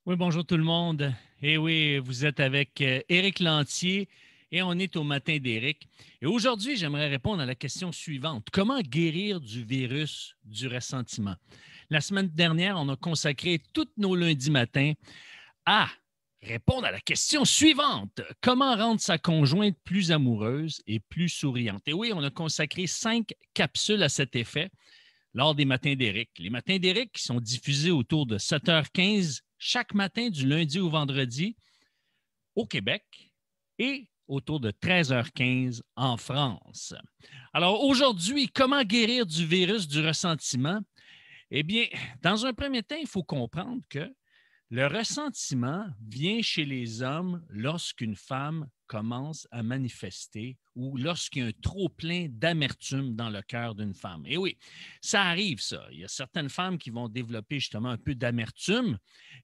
Oui, bonjour tout le monde. Eh oui, vous êtes avec Éric Lantier et on est au matin d'Éric. Et aujourd'hui, j'aimerais répondre à la question suivante. Comment guérir du virus du ressentiment? La semaine dernière, on a consacré tous nos lundis matins à répondre à la question suivante. Comment rendre sa conjointe plus amoureuse et plus souriante? Et oui, on a consacré 5 capsules à cet effet lors des matins d'Éric. Les matins d'Éric qui sont diffusés autour de 7h15 chaque matin du lundi au vendredi au Québec et autour de 13h15 en France. Alors aujourd'hui, comment guérir du virus du ressentiment? Eh bien, dans un premier temps, il faut comprendre que le ressentiment vient chez les hommes lorsqu'une femme commence à manifester ou lorsqu'il y a un trop-plein d'amertume dans le cœur d'une femme. Et oui, ça arrive, ça. Il y a certaines femmes qui vont développer justement un peu d'amertume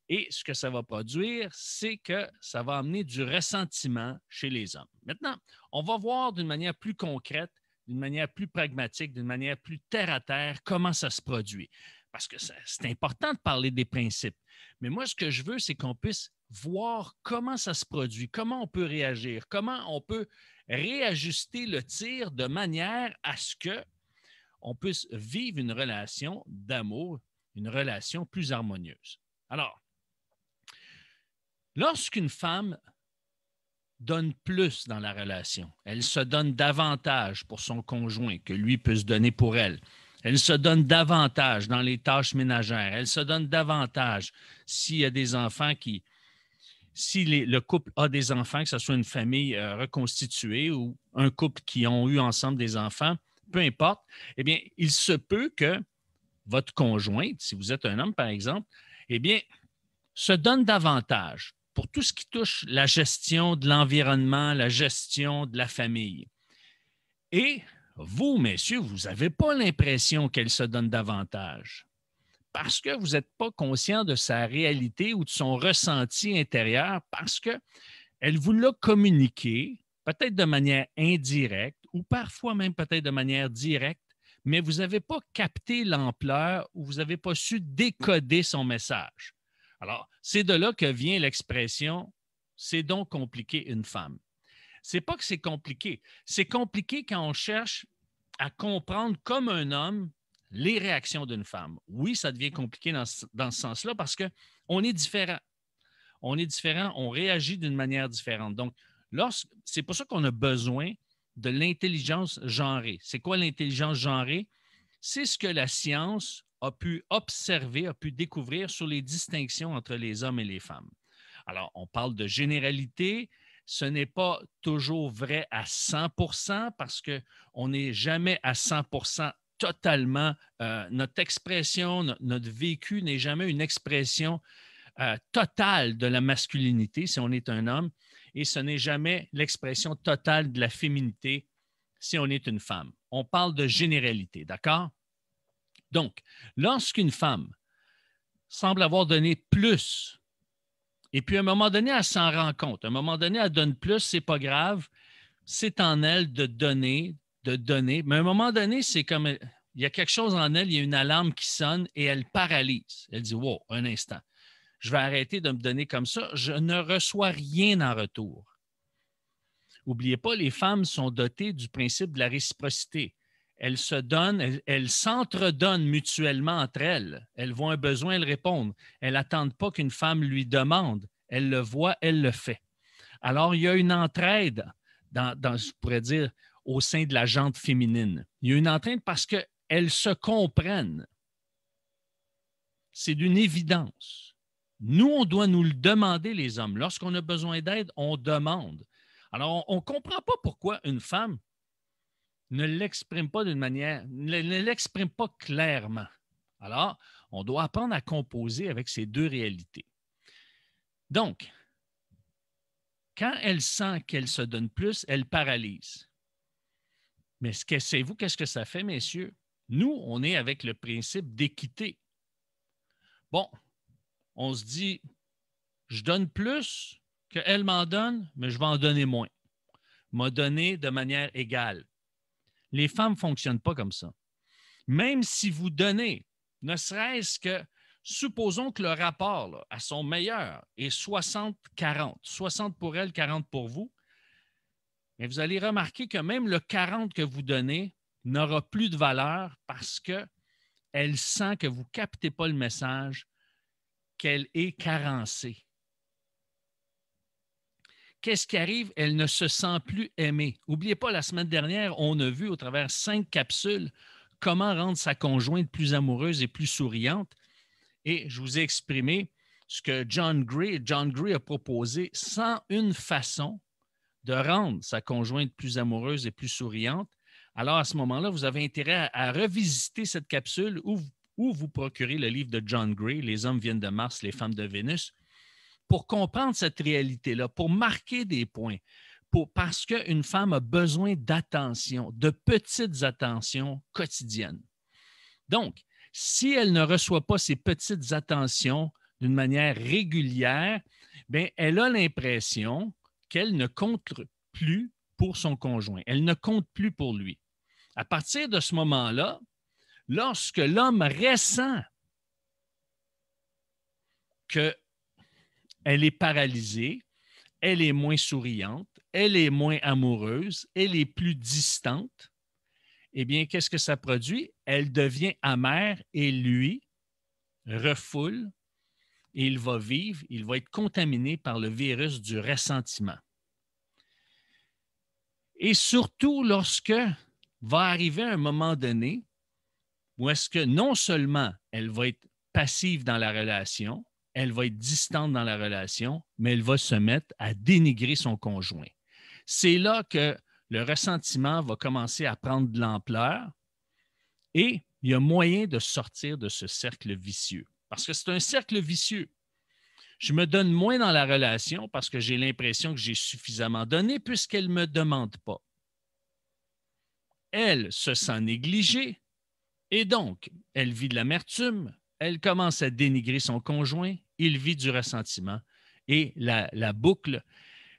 et ce que ça va produire, c'est que ça va amener du ressentiment chez les hommes. Maintenant, on va voir d'une manière plus concrète, d'une manière plus pragmatique, d'une manière plus terre-à-terre, comment ça se produit. Parce que c'est important de parler des principes. Mais moi, ce que je veux, c'est qu'on puisse voir comment ça se produit, comment on peut réagir, comment on peut réajuster le tir de manière à ce qu'on puisse vivre une relation d'amour, une relation plus harmonieuse. Alors, lorsqu'une femme donne plus dans la relation, elle se donne davantage pour son conjoint que lui peut se donner pour elle. Elle se donne davantage dans les tâches ménagères. Elle se donne davantage s'il y a des enfants qui, si le couple a des enfants, que ce soit une famille reconstituée ou un couple qui ont eu ensemble des enfants, peu importe, eh bien, il se peut que votre conjointe, si vous êtes un homme par exemple, eh bien, se donne davantage pour tout ce qui touche la gestion de l'environnement, la gestion de la famille. Et vous, messieurs, vous n'avez pas l'impression qu'elle se donne davantage parce que vous n'êtes pas conscient de sa réalité ou de son ressenti intérieur parce qu'elle vous l'a communiqué, peut-être de manière indirecte ou parfois même peut-être de manière directe, mais vous n'avez pas capté l'ampleur ou vous n'avez pas su décoder son message. Alors, c'est de là que vient l'expression « c'est donc compliqué une femme ». C'est pas que c'est compliqué. C'est compliqué quand on cherche à comprendre comme un homme les réactions d'une femme. Oui, ça devient compliqué dans ce sens-là parce qu'on est différent. On est différent, on réagit d'une manière différente. Donc, c'est pour ça qu'on a besoin de l'intelligence genrée. C'est quoi l'intelligence genrée? C'est ce que la science a pu observer, a pu découvrir sur les distinctions entre les hommes et les femmes. Alors, on parle de généralité. Ce n'est pas toujours vrai à 100% parce qu'on n'est jamais à 100% totalement. Notre expression, notre vécu n'est jamais une expression totale de la masculinité si on est un homme et ce n'est jamais l'expression totale de la féminité si on est une femme. On parle de généralité, d'accord? Donc, lorsqu'une femme semble avoir donné plus, et puis à un moment donné, elle s'en rend compte, à un moment donné, elle donne plus, c'est pas grave, c'est en elle de donner, mais à un moment donné, c'est comme, il y a quelque chose en elle, il y a une alarme qui sonne et elle paralyse. Elle dit, wow, un instant, je vais arrêter de me donner comme ça, je ne reçois rien en retour. N'oubliez pas, les femmes sont dotées du principe de la réciprocité. Elles se donnent, elles s'entredonnent mutuellement entre elles. Elles voient un besoin, elles répondent. Elles n'attendent pas qu'une femme lui demande. Elle le voit, elle le fait. Alors, il y a une entraide, je pourrais dire, au sein de la jante féminine. Il y a une entraide parce qu'elles se comprennent. C'est d'une évidence. Nous, on doit nous le demander, les hommes. Lorsqu'on a besoin d'aide, on demande. Alors, on ne comprend pas pourquoi une femme ne l'exprime pas d'une manière, ne l'exprime pas clairement. Alors, on doit apprendre à composer avec ces deux réalités. Donc, quand elle sent qu'elle se donne plus, elle paralyse. Mais savez-vous qu'est-ce que ça fait, messieurs? Nous, on est avec le principe d'équité. Bon, on se dit, je donne plus qu'elle m'en donne, mais je vais en donner moins. M'a donné de manière égale. Les femmes ne fonctionnent pas comme ça. Même si vous donnez, ne serait-ce que supposons que le rapport là, à son meilleur est 60-40, 60 pour elle, 40 pour vous, mais vous allez remarquer que même le 40 que vous donnez n'aura plus de valeur parce qu'elle sent que vous ne captez pas le message, qu'elle est carencée. Qu'est-ce qui arrive? Elle ne se sent plus aimée. N'oubliez pas, la semaine dernière, on a vu au travers 5 capsules comment rendre sa conjointe plus amoureuse et plus souriante. Et je vous ai exprimé ce que John Gray a proposé 101 façons de rendre sa conjointe plus amoureuse et plus souriante. Alors, à ce moment-là, vous avez intérêt à revisiter cette capsule ou vous procurez le livre de John Gray, Les hommes viennent de Mars, les femmes de Vénus, pour comprendre cette réalité-là, pour marquer des points, parce qu'une femme a besoin d'attention, de petites attentions quotidiennes. Donc, si elle ne reçoit pas ces petites attentions d'une manière régulière, bien, elle a l'impression qu'elle ne compte plus pour son conjoint. Elle ne compte plus pour lui. À partir de ce moment-là, lorsque l'homme ressent qu'elle est paralysée, elle est moins souriante, elle est moins amoureuse, elle est plus distante, eh bien, qu'est-ce que ça produit? Elle devient amère et lui refoule et il va vivre, il va être contaminé par le virus du ressentiment. Et surtout lorsque va arriver un moment donné où est-ce que non seulement elle va être passive dans la relation, elle va être distante dans la relation, mais elle va se mettre à dénigrer son conjoint. C'est là que le ressentiment va commencer à prendre de l'ampleur et il y a moyen de sortir de ce cercle vicieux. Parce que c'est un cercle vicieux. Je me donne moins dans la relation parce que j'ai l'impression que j'ai suffisamment donné puisqu'elle ne me demande pas. Elle se sent négligée et donc elle vit de l'amertume, elle commence à dénigrer son conjoint, il vit du ressentiment et la boucle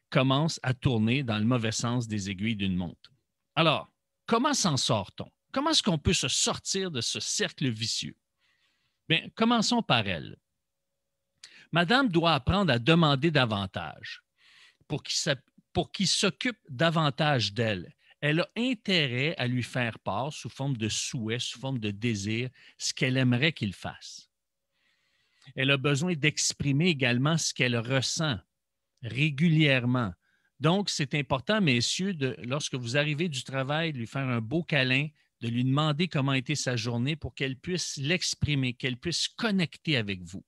commence à tourner dans le mauvais sens des aiguilles d'une montre. Alors, comment s'en sort-on? Comment est-ce qu'on peut se sortir de ce cercle vicieux? Bien, commençons par elle. Madame doit apprendre à demander davantage pour qu'il s'occupe davantage d'elle. Elle a intérêt à lui faire part sous forme de souhait, sous forme de désir, ce qu'elle aimerait qu'il fasse. Elle a besoin d'exprimer également ce qu'elle ressent régulièrement. Donc, c'est important, messieurs, lorsque vous arrivez du travail, de lui faire un beau câlin, de lui demander comment a été sa journée pour qu'elle puisse l'exprimer, qu'elle puisse connecter avec vous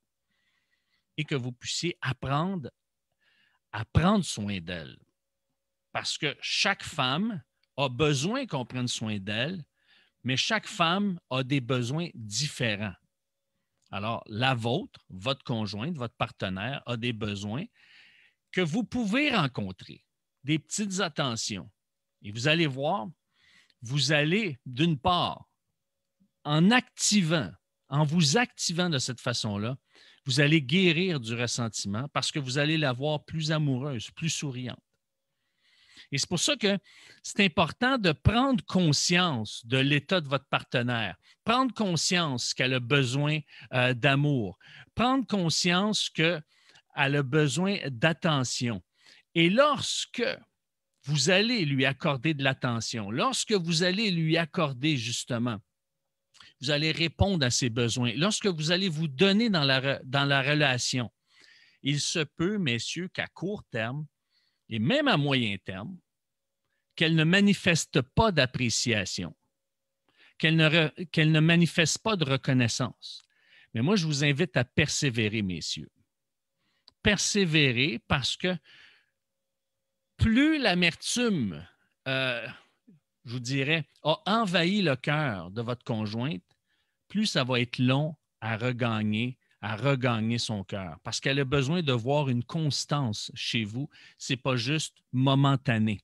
et que vous puissiez apprendre à prendre soin d'elle. Parce que chaque femme a besoin qu'on prenne soin d'elle, mais chaque femme a des besoins différents. Alors, la vôtre, votre conjointe, votre partenaire a des besoins que vous pouvez rencontrer, des petites attentions. Et vous allez voir, vous allez, d'une part, en vous activant de cette façon-là, vous allez guérir du ressentiment parce que vous allez la voir plus amoureuse, plus souriante. Et c'est pour ça que c'est important de prendre conscience de l'état de votre partenaire, prendre conscience qu'elle a besoin d'amour, prendre conscience qu'elle a besoin d'attention. Et lorsque vous allez lui accorder de l'attention, lorsque vous allez lui accorder justement, vous allez répondre à ses besoins, lorsque vous allez vous donner dans la relation, il se peut, messieurs, qu'à court terme, et même à moyen terme, qu'elle ne manifeste pas d'appréciation, qu'elle ne manifeste pas de reconnaissance. Mais moi, je vous invite à persévérer, messieurs. Persévérer parce que plus l'amertume, je vous dirais, a envahi le cœur de votre conjointe, plus ça va être long à regagner son cœur. Parce qu'elle a besoin de voir une constance chez vous. Ce n'est pas juste momentané.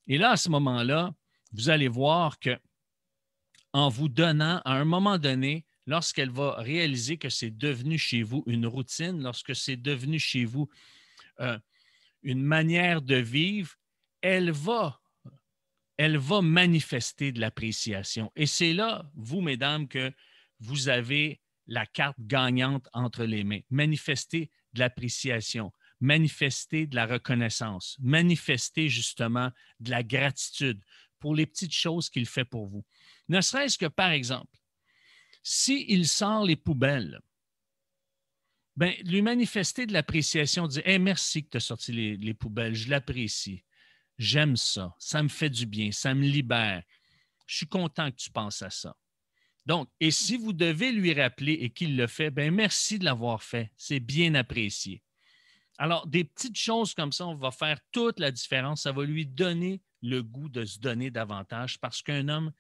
Et là, à ce moment-là, vous allez voir qu'en vous donnant, à un moment donné, lorsqu'elle va réaliser que c'est devenu chez vous une routine, lorsque c'est devenu chez vous une manière de vivre, elle va manifester de l'appréciation. Et c'est là, vous, mesdames, que vous avez la carte gagnante entre les mains. Manifester de l'appréciation, manifester de la reconnaissance, manifester justement de la gratitude pour les petites choses qu'il fait pour vous. Ne serait-ce que, par exemple, s'il sort les poubelles, bien, lui manifester de l'appréciation, dire hey, « merci que tu as sorti les poubelles, je l'apprécie, j'aime ça, ça me fait du bien, ça me libère, je suis content que tu penses à ça. » Donc, et si vous devez lui rappeler et qu'il le fait, bien, merci de l'avoir fait, c'est bien apprécié. Alors, des petites choses comme ça, on va faire toute la différence, ça va lui donner le goût de se donner davantage parce qu'un homme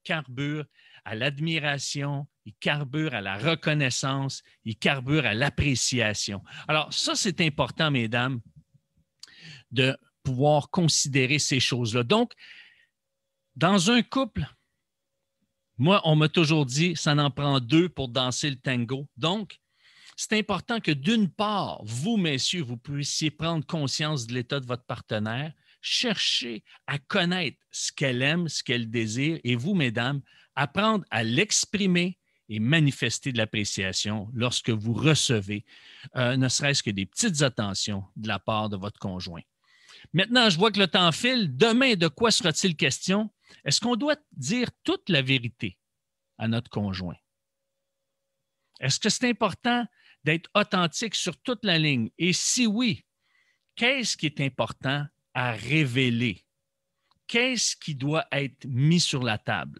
carbure à l'admiration, il carbure à la reconnaissance, il carbure à l'appréciation. Alors, ça, c'est important, mesdames, de pouvoir considérer ces choses-là. Donc, dans un couple, moi, on m'a toujours dit, ça en prend deux pour danser le tango. Donc, c'est important que d'une part, vous, messieurs, vous puissiez prendre conscience de l'état de votre partenaire, chercher à connaître ce qu'elle aime, ce qu'elle désire, et vous, mesdames, apprendre à l'exprimer et manifester de l'appréciation lorsque vous recevez, ne serait-ce que des petites attentions de la part de votre conjoint. Maintenant, je vois que le temps file. Demain, de quoi sera-t-il question? Est-ce qu'on doit dire toute la vérité à notre conjoint? Est-ce que c'est important d'être authentique sur toute la ligne? Et si oui, qu'est-ce qui est important à révéler? Qu'est-ce qui doit être mis sur la table?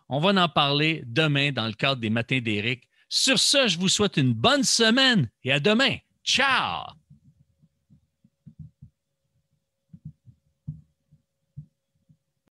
On va en parler demain dans le cadre des Matins d'Éric. Sur ce, je vous souhaite une bonne semaine et à demain. Ciao!